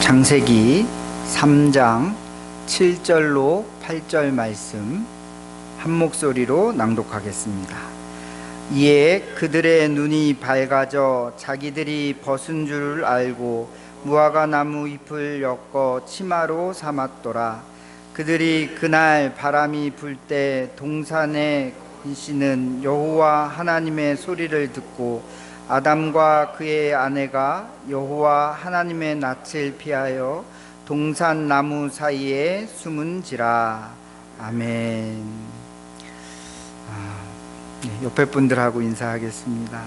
창세기 3장 7절로 8절 말씀 한 목소리로 낭독하겠습니다. 이에 그들의 눈이 밝아져 자기들이 벗은 줄 알고 무화과 나무 잎을 엮어 치마로 삼았더라. 그들이 그날 바람이 불 때 동산에 계시는 여호와 하나님의 소리를 듣고 아담과 그의 아내가 여호와 하나님의 낯을 피하여 동산 나무 사이에 숨은지라. 아멘. 옆에 분들하고 인사하겠습니다.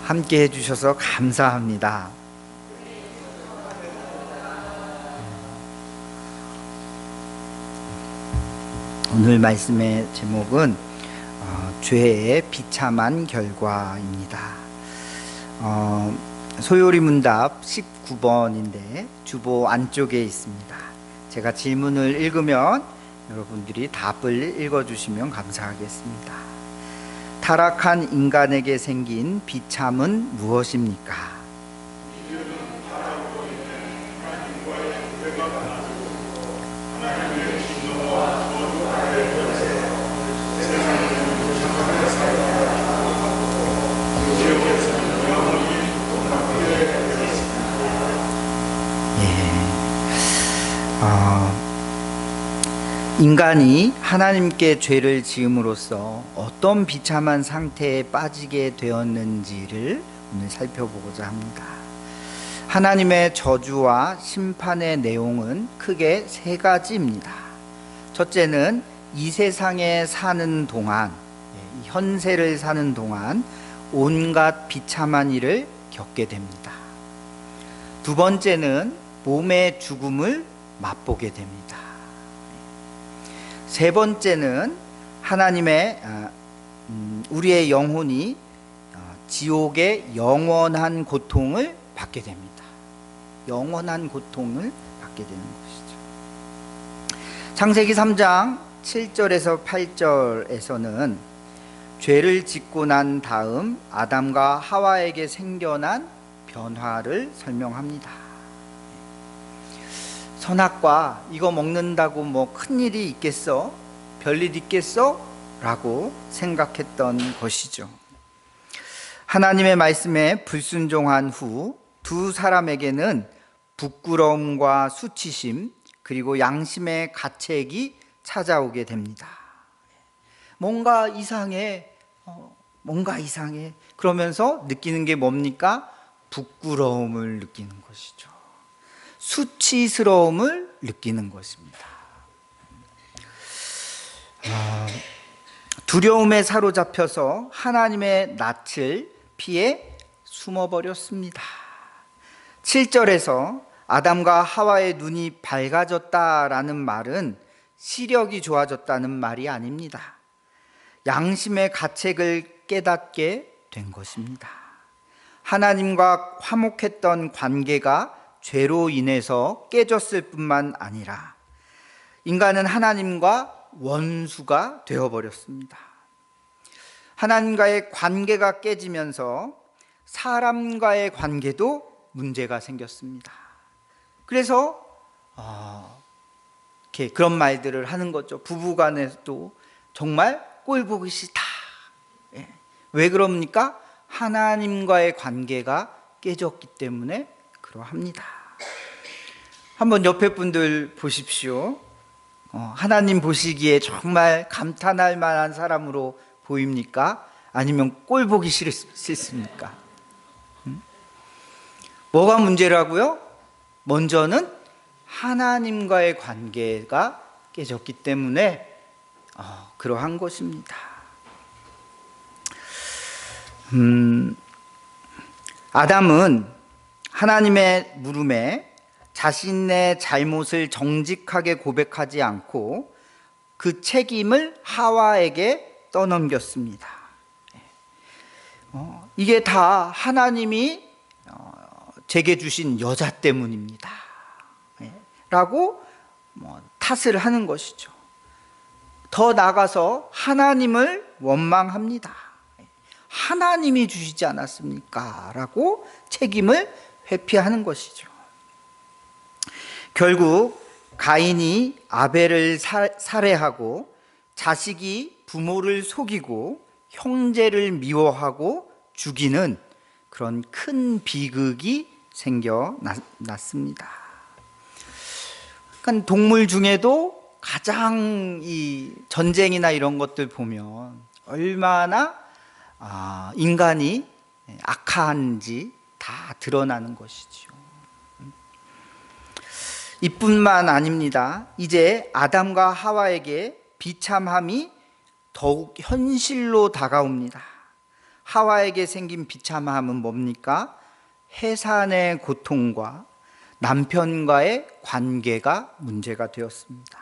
함께 해주셔서 감사합니다. 오늘 말씀의 제목은 죄의 비참한 결과입니다. 소요리 문답 19번인데 주보 안쪽에 있습니다. 제가 질문을 읽으면 여러분들이 답을 읽어주시면 감사하겠습니다. 타락한 인간에게 생긴 비참은 무엇입니까? 인간이 하나님께 죄를 지음으로써 어떤 비참한 상태에 빠지게 되었는지를 오늘 살펴보고자 합니다. 하나님의 저주와 심판의 내용은 크게 세 가지입니다. 첫째는 이 세상에 사는 동안, 현세를 사는 동안 온갖 비참한 일을 겪게 됩니다. 두 번째는 몸의 죽음을 맛보게 됩니다. 세 번째는 하나님의 우리의 영혼이 지옥의 영원한 고통을 받게 됩니다. 영원한 고통을 받게 되는 것이죠. 창세기 3장 7절에서 8절에서는 죄를 짓고 난 다음 아담과 하와에게 생겨난 변화를 설명합니다. 선악과 이거 먹는다고 뭐 큰일이 있겠어? 별일 있겠어? 라고 생각했던 것이죠. 하나님의 말씀에 불순종한 후 두 사람에게는 부끄러움과 수치심 그리고 양심의 가책이 찾아오게 됩니다. 뭔가 이상해, 뭔가 이상해. 그러면서 느끼는 게 뭡니까? 부끄러움을 느끼는 것이죠. 수치스러움을 느끼는 것입니다. 두려움에 사로잡혀서 하나님의 낯을 피해 숨어버렸습니다. 7절에서 아담과 하와의 눈이 밝아졌다라는 말은 시력이 좋아졌다는 말이 아닙니다. 양심의 가책을 깨닫게 된 것입니다. 하나님과 화목했던 관계가 죄로 인해서 깨졌을 뿐만 아니라 인간은 하나님과 원수가 되어버렸습니다. 하나님과의 관계가 깨지면서 사람과의 관계도 문제가 생겼습니다. 그래서 이렇게 그런 말들을 하는 거죠. 부부간에도 정말 꼴 보기 싫다. 왜 그럽니까? 하나님과의 관계가 깨졌기 때문에 그러합니다. 한번 옆에 분들 보십시오. 하나님 보시기에 정말 감탄할 만한 사람으로 보입니까? 아니면 꼴 보기 싫습니까? 뭐가 문제라고요? 먼저는 하나님과의 관계가 깨졌기 때문에 그러한 것입니다. 아담은 하나님의 물음에 자신의 잘못을 정직하게 고백하지 않고 그 책임을 하와에게 떠넘겼습니다. 이게 다 하나님이 제게 주신 여자 때문입니다. 라고 탓을 하는 것이죠. 더 나아가서 하나님을 원망합니다. 하나님이 주시지 않았습니까? 라고 책임을 회피하는 것이죠. 결국 가인이 아벨을 살해하고 자식이 부모를 속이고 형제를 미워하고 죽이는 그런 큰 비극이 생겨났습니다. 그러니까 동물 중에도 가장 이 전쟁이나 이런 것들 보면 얼마나 인간이 악한지 다 드러나는 것이죠. 이뿐만 아닙니다. 이제 아담과 하와에게 비참함이 더욱 현실로 다가옵니다. 하와에게 생긴 비참함은 뭡니까? 해산의 고통과 남편과의 관계가 문제가 되었습니다.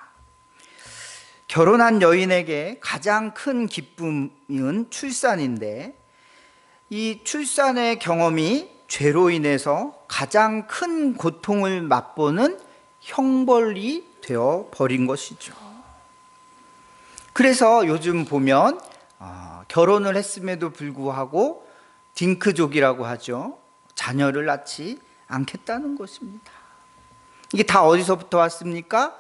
결혼한 여인에게 가장 큰 기쁨은 출산인데, 이 출산의 경험이 죄로 인해서 가장 큰 고통을 맛보는 형벌이 되어 버린 것이죠. 그래서 요즘 보면 결혼을 했음에도 불구하고 딩크족이라고 하죠. 자녀를 낳지 않겠다는 것입니다. 이게 다 어디서부터 왔습니까?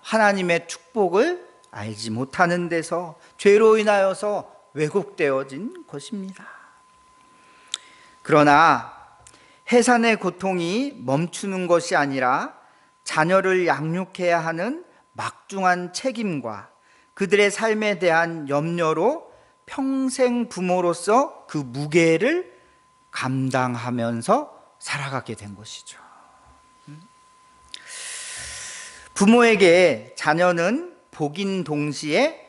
하나님의 축복을 알지 못하는 데서 죄로 인하여서 왜곡되어진 것입니다. 그러나 해산의 고통이 멈추는 것이 아니라 자녀를 양육해야 하는 막중한 책임과 그들의 삶에 대한 염려로 평생 부모로서 그 무게를 감당하면서 살아가게 된 것이죠. 부모에게 자녀는 복인 동시에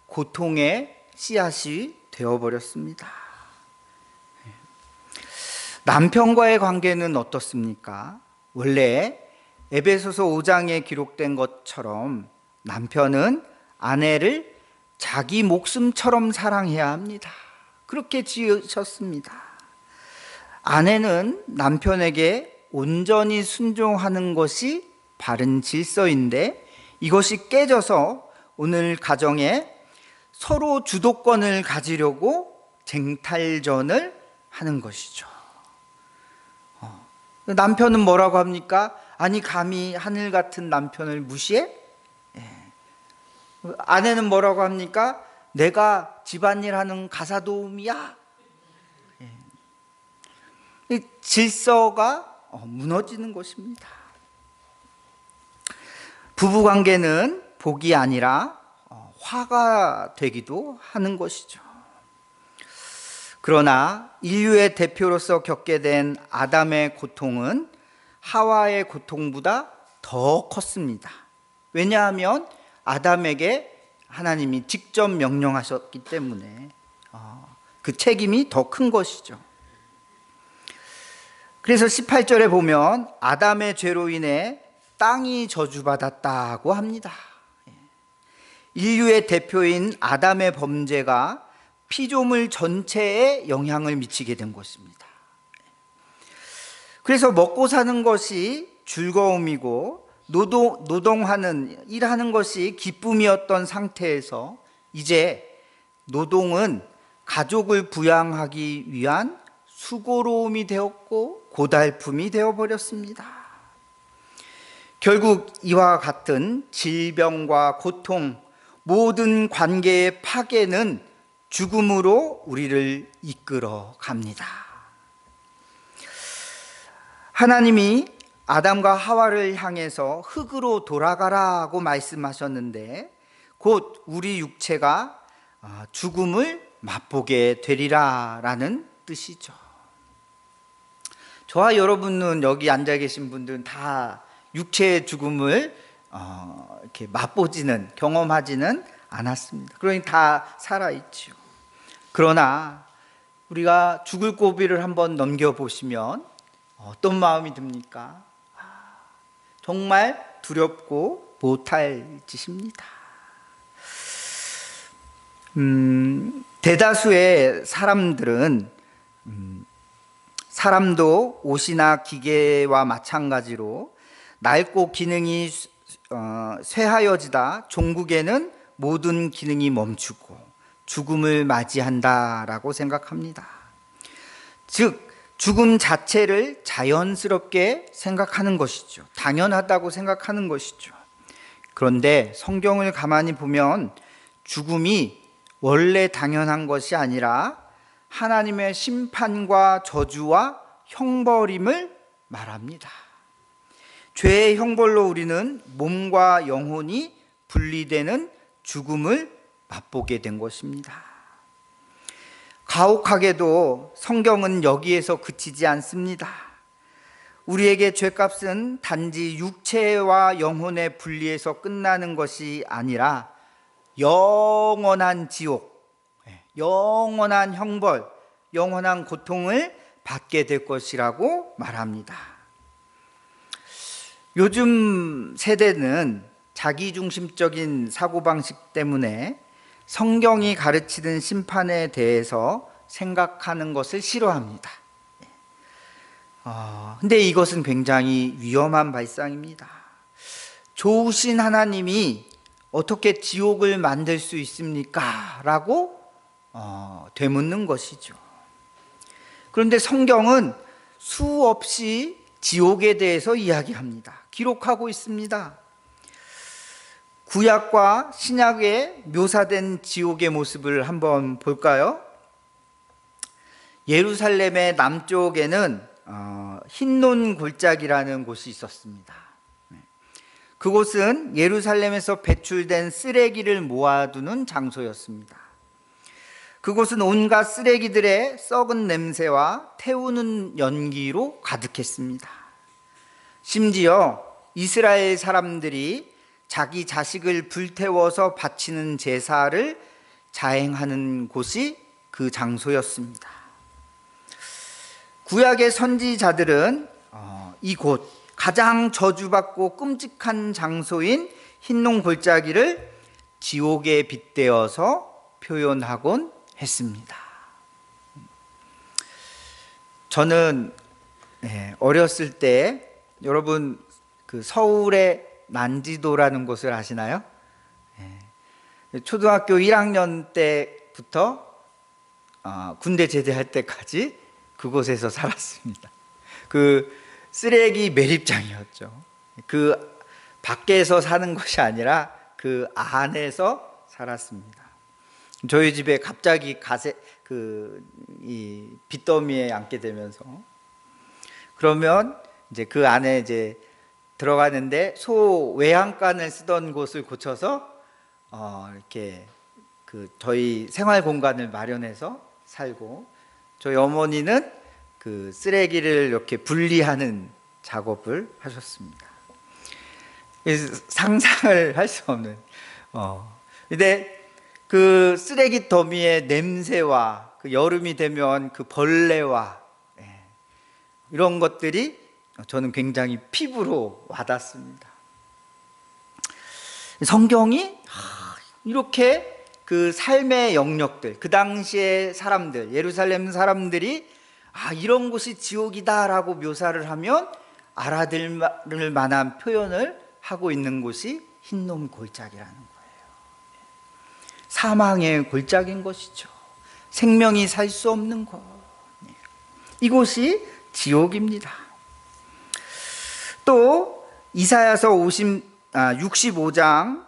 고통의 씨앗이 되어버렸습니다. 남편과의 관계는 어떻습니까? 원래 에베소서 5장에 기록된 것처럼 남편은 아내를 자기 목숨처럼 사랑해야 합니다. 그렇게 지으셨습니다. 아내는 남편에게 온전히 순종하는 것이 바른 질서인데, 이것이 깨져서 오늘 가정에 서로 주도권을 가지려고 쟁탈전을 하는 것이죠. 남편은 뭐라고 합니까? 아니, 감히 하늘 같은 남편을 무시해? 아내는 뭐라고 합니까? 내가 집안일 하는 가사도우미야? 질서가 무너지는 것입니다. 부부관계는 복이 아니라 화가 되기도 하는 것이죠. 그러나 인류의 대표로서 겪게 된 아담의 고통은 하와의 고통보다 더 컸습니다. 왜냐하면 아담에게 하나님이 직접 명령하셨기 때문에 그 책임이 더 큰 것이죠. 그래서 18절에 보면 아담의 죄로 인해 땅이 저주받았다고 합니다. 인류의 대표인 아담의 범죄가 피조물 전체에 영향을 미치게 된 것입니다. 그래서 먹고 사는 것이 즐거움이고 노동하는 일하는 것이 기쁨이었던 상태에서 이제 노동은 가족을 부양하기 위한 수고로움이 되었고 고달픔이 되어버렸습니다. 결국 이와 같은 질병과 고통, 모든 관계의 파괴는 죽음으로 우리를 이끌어 갑니다. 하나님이 아담과 하와를 향해서 흙으로 돌아가라고 말씀하셨는데, 곧 우리 육체가 죽음을 맛보게 되리라라는 뜻이죠. 저와 여러분은, 여기 앉아 계신 분들은 다 육체의 죽음을 이렇게 맛보지는, 경험하지는 않았습니다. 그러니 다 살아있죠. 그러나 우리가 죽을 고비를 한번 넘겨보시면 어떤 마음이 듭니까? 정말 두렵고 못할 짓입니다. 대다수의 사람들은 사람도 옷이나 기계와 마찬가지로 낡고 기능이 쇠하여지다 종국에는 모든 기능이 멈추고 죽음을 맞이한다라고 생각합니다. 즉 죽음 자체를 자연스럽게 생각하는 것이죠. 당연하다고 생각하는 것이죠. 그런데 성경을 가만히 보면 죽음이 원래 당연한 것이 아니라 하나님의 심판과 저주와 형벌임을 말합니다. 죄의 형벌로 우리는 몸과 영혼이 분리되는 죽음을 맛보게 된 것입니다. 가혹하게도 성경은 여기에서 그치지 않습니다. 우리에게 죄값은 단지 육체와 영혼의 분리에서 끝나는 것이 아니라 영원한 지옥, 영원한 형벌, 영원한 고통을 받게 될 것이라고 말합니다. 요즘 세대는 자기중심적인 사고방식 때문에 성경이 가르치는 심판에 대해서 생각하는 것을 싫어합니다. 근데 이것은 굉장히 위험한 발상입니다. 좋으신 하나님이 어떻게 지옥을 만들 수 있습니까? 라고 되묻는 것이죠. 그런데 성경은 수없이 지옥에 대해서 이야기합니다. 기록하고 있습니다. 구약과 신약에 묘사된 지옥의 모습을 한번 볼까요? 예루살렘의 남쪽에는 흰논 골짜기라는 곳이 있었습니다. 그곳은 예루살렘에서 배출된 쓰레기를 모아두는 장소였습니다. 그곳은 온갖 쓰레기들의 썩은 냄새와 태우는 연기로 가득했습니다. 심지어 이스라엘 사람들이 자기 자식을 불태워서 바치는 제사를 자행하는 곳이 그 장소였습니다. 구약의 선지자들은 이곳 가장 저주받고 끔찍한 장소인 흰논 골짜기를 지옥에 빗대어서 표현하곤 했습니다. 저는 어렸을 때, 여러분 그 서울의 난지도라는 곳을 아시나요? 초등학교 1학년 때부터 군대 제대할 때까지 그곳에서 살았습니다. 그 쓰레기 매립장이었죠. 그 밖에서 사는 것이 아니라 그 안에서 살았습니다. 저희 집에 갑자기 이 빚더미에 앉게 되면서, 그러면 이제 그 안에 이제 들어가는데 소 외양간을 쓰던 곳을 고쳐서 이렇게 저희 생활 공간을 마련해서 살고, 저희 어머니는 그 쓰레기를 이렇게 분리하는 작업을 하셨습니다. 상상을 할 수 없는. 근데 그 쓰레기 더미의 냄새와 그 여름이 되면 그 벌레와 이런 것들이 저는 굉장히 피부로 와닿습니다. 성경이 이렇게 그 삶의 영역들, 그 당시의 사람들, 예루살렘 사람들이 이런 곳이 지옥이다라고 묘사를 하면 알아들을 만한 표현을 하고 있는 곳이 흰논 골짜기라는 거예요. 사망의 골짜기인 것이죠. 생명이 살 수 없는 곳. 이곳이 지옥입니다. 또 이사야서 65장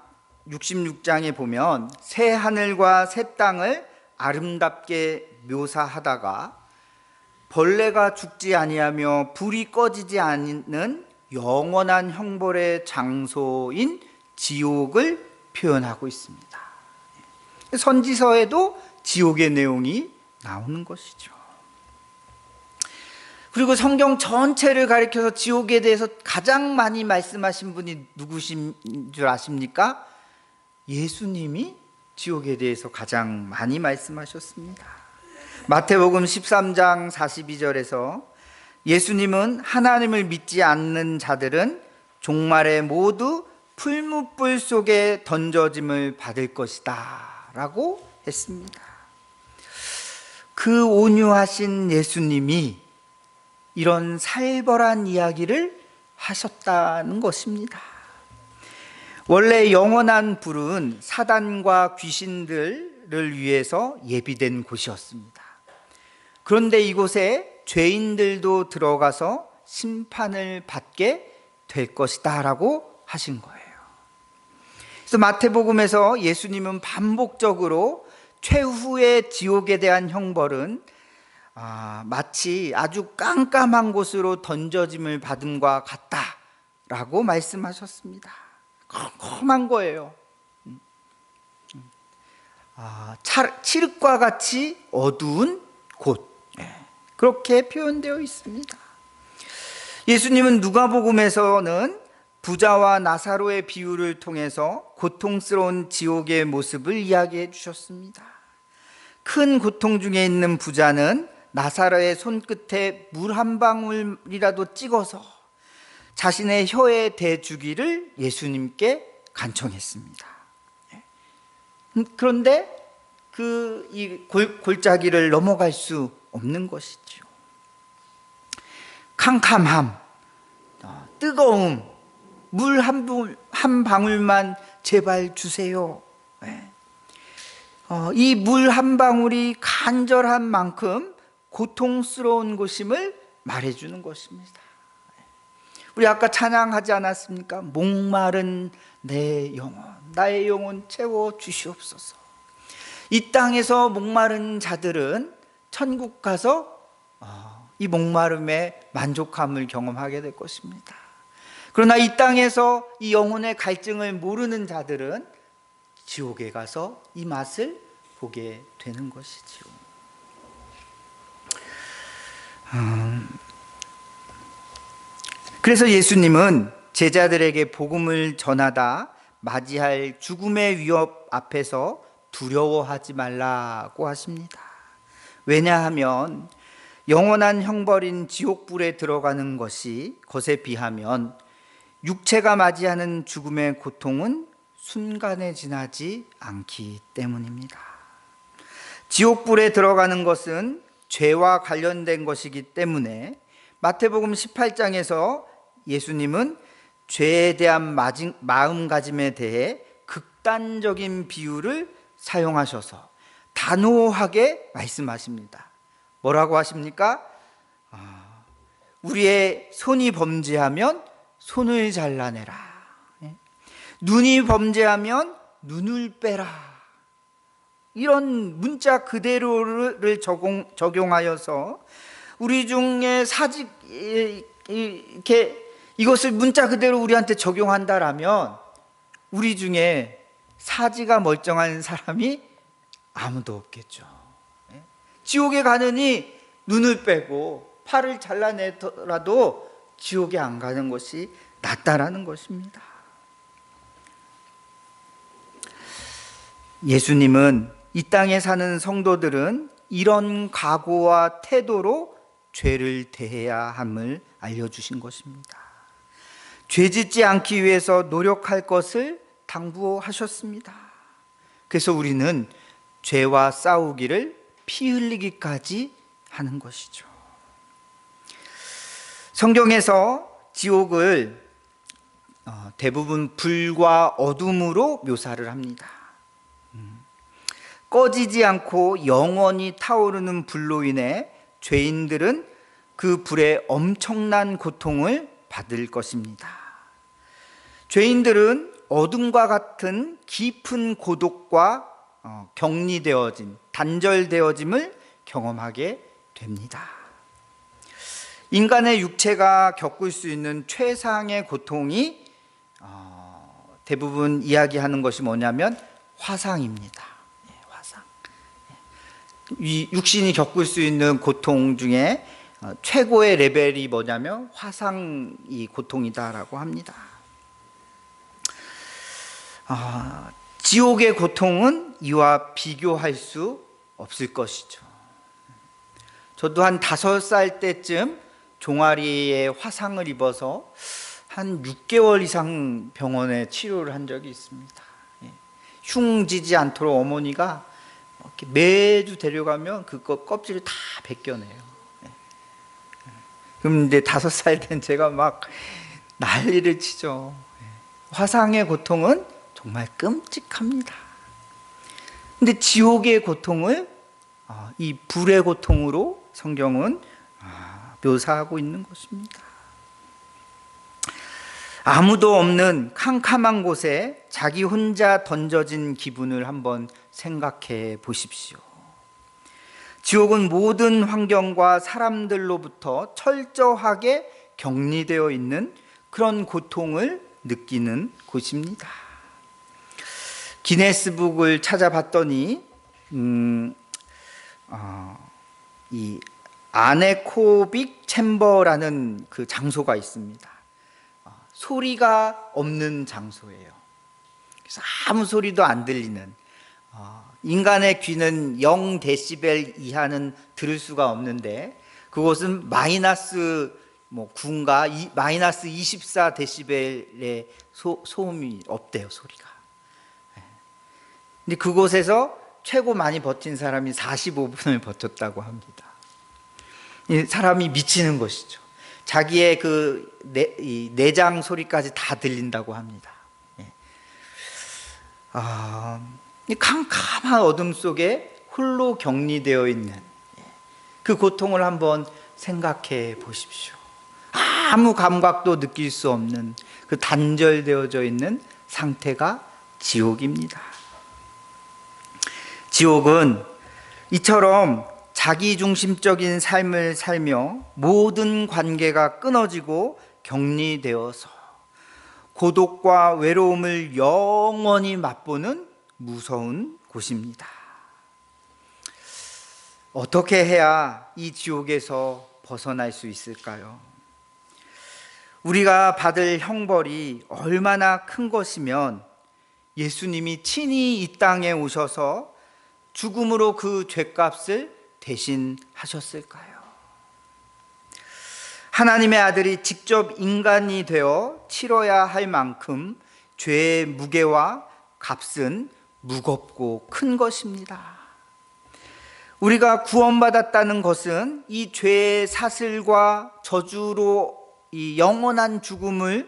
66장에 보면 새 하늘과 새 땅을 아름답게 묘사하다가 벌레가 죽지 아니하며 불이 꺼지지 않는 영원한 형벌의 장소인 지옥을 표현하고 있습니다. 선지서에도 지옥의 내용이 나오는 것이죠. 그리고 성경 전체를 가리켜서 지옥에 대해서 가장 많이 말씀하신 분이 누구신 줄 아십니까? 예수님이 지옥에 대해서 가장 많이 말씀하셨습니다. 마태복음 13장 42절에서 예수님은 하나님을 믿지 않는 자들은 종말에 모두 풀무불 속에 던져짐을 받을 것이다 라고 했습니다. 그 온유하신 예수님이 이런 살벌한 이야기를 하셨다는 것입니다. 원래 영원한 불은 사단과 귀신들을 위해서 예비된 곳이었습니다. 그런데 이곳에 죄인들도 들어가서 심판을 받게 될 것이다 라고 하신 거예요. 그래서 마태복음에서 예수님은 반복적으로 최후의 지옥에 대한 형벌은 마치 아주 깜깜한 곳으로 던져짐을 받음과 같다라고 말씀하셨습니다. 컴컴한 거예요. 칠흑과 같이 어두운 곳, 그렇게 표현되어 있습니다. 예수님은 누가복음에서는 부자와 나사로의 비유를 통해서 고통스러운 지옥의 모습을 이야기해 주셨습니다. 큰 고통 중에 있는 부자는 나사로의 손끝에 물 한 방울이라도 찍어서 자신의 혀에 대주기를 예수님께 간청했습니다. 그런데 이 골짜기를 넘어갈 수 없는 것이죠. 캄캄함, 뜨거움, 물 한 방울만 제발 주세요. 이 물 한 방울이 간절한 만큼 고통스러운 것임을 말해주는 것입니다. 우리 아까 찬양하지 않았습니까? 목마른 내 영혼, 나의 영혼 채워 주시옵소서. 이 땅에서 목마른 자들은 천국 가서 이 목마름에 만족함을 경험하게 될 것입니다. 그러나 이 땅에서 이 영혼의 갈증을 모르는 자들은 지옥에 가서 이 맛을 보게 되는 것이지요. 그래서 예수님은 제자들에게 복음을 전하다 맞이할 죽음의 위협 앞에서 두려워하지 말라고 하십니다. 왜냐하면 영원한 형벌인 지옥불에 들어가는 것에 비하면 육체가 맞이하는 죽음의 고통은 순간에 지나지 않기 때문입니다. 지옥불에 들어가는 것은 죄와 관련된 것이기 때문에 마태복음 18장에서 예수님은 죄에 대한 마음가짐에 대해 극단적인 비유를 사용하셔서 단호하게 말씀하십니다. 뭐라고 하십니까? 우리의 손이 범죄하면 손을 잘라내라. 눈이 범죄하면 눈을 빼라. 이런 문자 그대로를 적용하여서 우리 중에 이것을 문자 그대로 우리한테 적용한다라면 우리 중에 사지가 멀쩡한 사람이 아무도 없겠죠. 지옥에 가느니 눈을 빼고 팔을 잘라내더라도 지옥에 안 가는 것이 낫다라는 것입니다. 예수님은 이 땅에 사는 성도들은 이런 각오와 태도로 죄를 대해야 함을 알려주신 것입니다. 죄짓지 않기 위해서 노력할 것을 당부하셨습니다. 그래서 우리는 죄와 싸우기를 피 흘리기까지 하는 것이죠. 성경에서 지옥을 대부분 불과 어둠으로 묘사를 합니다. 꺼지지 않고 영원히 타오르는 불로 인해 죄인들은 그 불에 엄청난 고통을 받을 것입니다. 죄인들은 어둠과 같은 깊은 고독과 격리되어진, 단절되어짐을 경험하게 됩니다. 인간의 육체가 겪을 수 있는 최상의 고통이 대부분 이야기하는 것이 뭐냐면 화상입니다. 화상. 이 육신이 겪을 수 있는 고통 중에 최고의 레벨이 뭐냐면 화상이 고통이다라고 합니다. 지옥의 고통은 이와 비교할 수 없을 것이죠. 저도 한 5살 때쯤 종아리에 화상을 입어서 한 6개월 이상 병원에 치료를 한 적이 있습니다. 흉지지 않도록 어머니가 이렇게 매주 데려가면 그 껍질을 다 벗겨내요. 그럼 이제 5살 된 제가 막 난리를 치죠. 화상의 고통은 정말 끔찍합니다. 근데 지옥의 고통을 이 불의 고통으로 성경은 묘사하고 있는 것입니다. 아무도 없는 캄캄한 곳에 자기 혼자 던져진 기분을 한번 생각해 보십시오. 지옥은 모든 환경과 사람들로부터 철저하게 격리되어 있는 그런 고통을 느끼는 곳입니다. 기네스북을 찾아봤더니 이 아네코빅 챔버라는 그 장소가 있습니다. 소리가 없는 장소예요. 그래서 아무 소리도 안 들리는, 인간의 귀는 0데시벨 이하는 들을 수가 없는데 그곳은 마이너스 9인가 마이너스 24데시벨의 소음이 없대요, 소리가. 근데 그곳에서 최고 많이 버틴 사람이 45분을 버텼다고 합니다. 이 사람이 미치는 것이죠. 자기의 그 내장 소리까지 다 들린다고 합니다. 이 캄캄한 어둠 속에 홀로 격리되어 있는 그 고통을 한번 생각해 보십시오. 아무 감각도 느낄 수 없는 그 단절되어져 있는 상태가 지옥입니다. 지옥은 이처럼 자기중심적인 삶을 살며 모든 관계가 끊어지고 격리되어서 고독과 외로움을 영원히 맛보는 무서운 곳입니다. 어떻게 해야 이 지옥에서 벗어날 수 있을까요? 우리가 받을 형벌이 얼마나 큰 것이면 예수님이 친히 이 땅에 오셔서 죽음으로 그 죄값을 대신하셨을까요? 하나님의 아들이 직접 인간이 되어 치러야 할 만큼 죄의 무게와 값은 무겁고 큰 것입니다. 우리가 구원받았다는 것은 이 죄의 사슬과 저주로 이 영원한 죽음의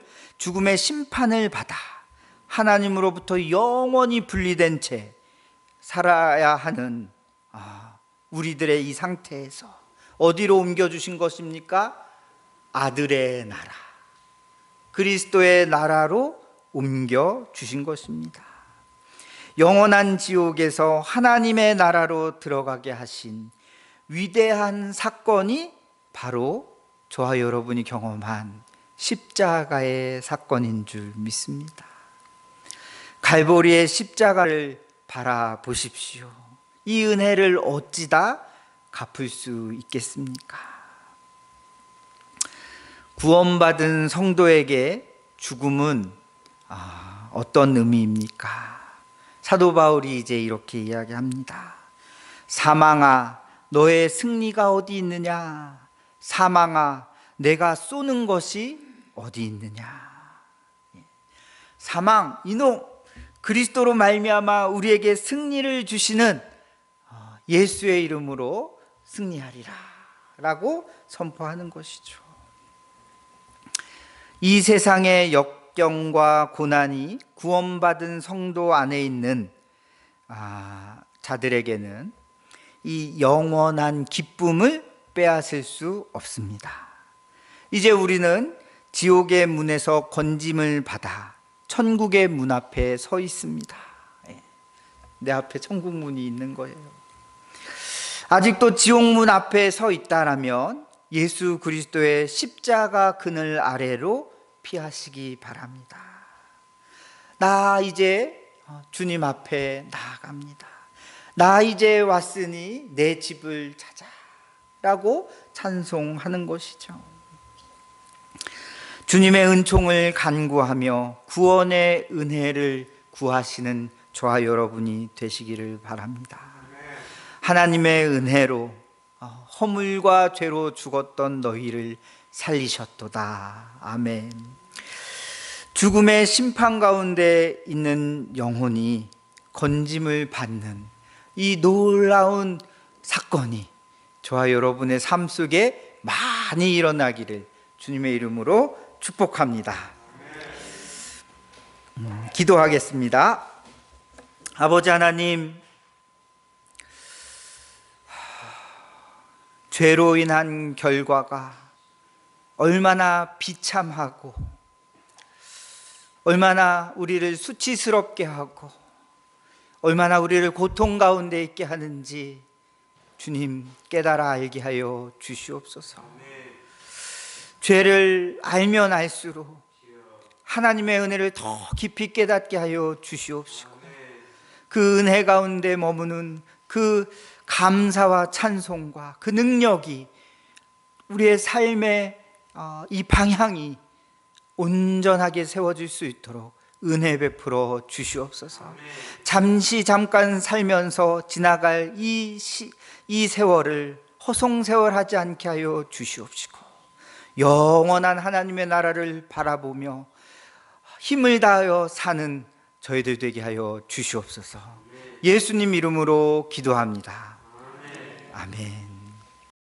심판을 받아 하나님으로부터 영원히 분리된 채 살아야 하는 우리들의 이 상태에서 어디로 옮겨주신 것입니까? 아들의 나라, 그리스도의 나라로 옮겨주신 것입니다. 영원한 지옥에서 하나님의 나라로 들어가게 하신 위대한 사건이 바로 저와 여러분이 경험한 십자가의 사건인 줄 믿습니다. 갈보리의 십자가를 바라보십시오. 이 은혜를 어찌다 갚을 수 있겠습니까? 구원받은 성도에게 죽음은 어떤 의미입니까? 사도 바울이 이제 이렇게 이야기합니다. 사망아, 너의 승리가 어디 있느냐? 사망아, 내가 쏘는 것이 어디 있느냐? 사망, 이놈, 그리스도로 말미암아 우리에게 승리를 주시는 예수의 이름으로 승리하리라 라고 선포하는 것이죠. 이 세상의 역경과 고난이 구원받은 성도 안에 있는 자들에게는 이 영원한 기쁨을 빼앗을 수 없습니다. 이제 우리는 지옥의 문에서 건짐을 받아 천국의 문 앞에 서 있습니다. 내 앞에 천국 문이 있는 거예요. 아직도 지옥 문 앞에 서 있다라면 예수 그리스도의 십자가 그늘 아래로 피하시기 바랍니다. 나 이제 주님 앞에 나아갑니다. 나 이제 왔으니 내 집을 찾아 라고 찬송하는 것이죠. 주님의 은총을 간구하며 구원의 은혜를 구하시는 저와 여러분이 되시기를 바랍니다. 하나님의 은혜로 허물과 죄로 죽었던 너희를 살리셨도다. 아멘. 죽음의 심판 가운데 있는 영혼이 건짐을 받는 이 놀라운 사건이 저와 여러분의 삶 속에 많이 일어나기를 주님의 이름으로 축복합니다. 기도하겠습니다. 아버지 하나님, 죄로 인한 결과가 얼마나 비참하고 얼마나 우리를 수치스럽게 하고 얼마나 우리를 고통 가운데 있게 하는지 주님 깨달아 알게 하여 주시옵소서. 죄를 알면 알수록 하나님의 은혜를 더 깊이 깨닫게 하여 주시옵시고 그 은혜 가운데 머무는 그 감사와 찬송과 그 능력이 우리의 삶의 이 방향이 온전하게 세워질 수 있도록 은혜 베풀어 주시옵소서. 잠깐 살면서 지나갈 이 세월을 허송세월하지 않게 하여 주시옵시고 영원한 하나님의 나라를 바라보며 힘을 다하여 사는 저희들 되게 하여 주시옵소서. 예수님 이름으로 기도합니다. 아멘.